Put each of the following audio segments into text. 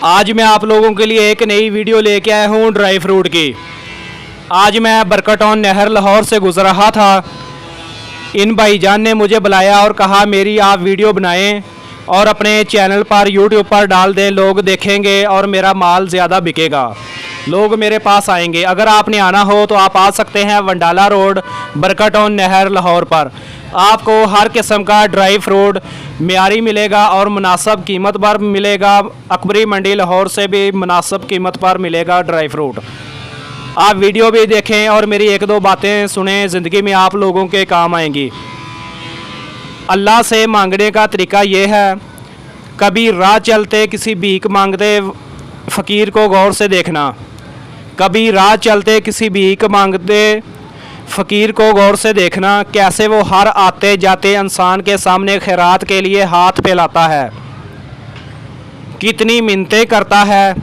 आज मैं आप लोगों के लिए एक नई वीडियो लेके आया हूँ ड्राई फ्रूट की। आज मैं बरकटॉन नहर लाहौर से गुजर रहा था। इन भाईजान ने मुझे बुलाया और कहा मेरी आप वीडियो बनाएं और अपने चैनल पर यूट्यूब पर डाल दें, लोग देखेंगे और मेरा माल ज़्यादा बिकेगा, लोग मेरे पास आएंगे। अगर आपने आना हो तो आप आ सकते हैं वंडाला रोड बरकटॉन नहर लाहौर पर। आपको हर किस्म का ड्राई फ्रूट मियारी मिलेगा और मुनासिब कीमत पर मिलेगा। अकबरी मंडी लाहौर से भी मुनासिब कीमत पर मिलेगा ड्राई फ्रूट। आप वीडियो भी देखें और मेरी एक दो बातें सुनें, ज़िंदगी में आप लोगों के काम आएंगी। अल्लाह से मांगने का तरीका ये है, कभी राह चलते किसी भीख मांगते फ़कीर को गौर से देखना। कभी राह चलते किसी भीख मांगते फ़कीर को गौर से देखना, कैसे वो हर आते जाते इंसान के सामने खैरात के लिए हाथ फैलाता है, कितनी मिन्नतें करता है,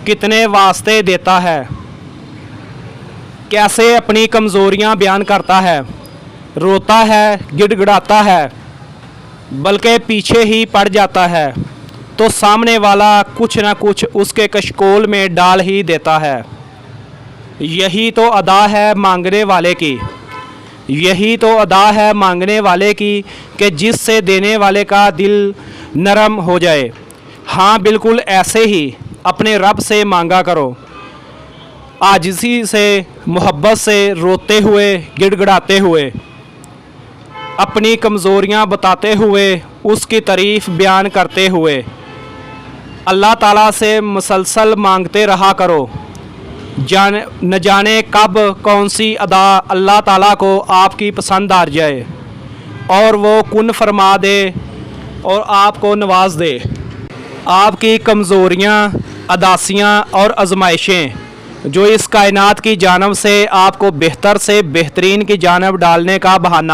कितने वास्ते देता है, कैसे अपनी कमज़ोरियां बयान करता है, रोता है, गिड़गिड़ाता है, बल्कि पीछे ही पड़ जाता है तो सामने वाला कुछ ना कुछ उसके कशकोल में डाल ही देता है। यही तो अदा है मांगने वाले की, यही तो अदा है मांगने वाले की कि जिससे देने वाले का दिल नरम हो जाए। हाँ, बिल्कुल ऐसे ही अपने रब से मांगा करो, आजिज़ी से, मोहब्बत से, रोते हुए, गिड़गिड़ाते हुए, अपनी कमज़ोरियाँ बताते हुए, उसकी तारीफ़ बयान करते हुए। अल्लाह ताला से मुसलसल मांगते रहा करो। न जाने कब कौन सी अदा अल्लाह ताला को आपकी पसंद आ जाए और वो कुन फरमा दे और आपको नवाज दे। आपकी कमज़ोरियाँ, अदासियाँ और आजमाइशें जो इस कायनात की जानब से आपको बेहतर से बेहतरीन की जानब डालने का बहाना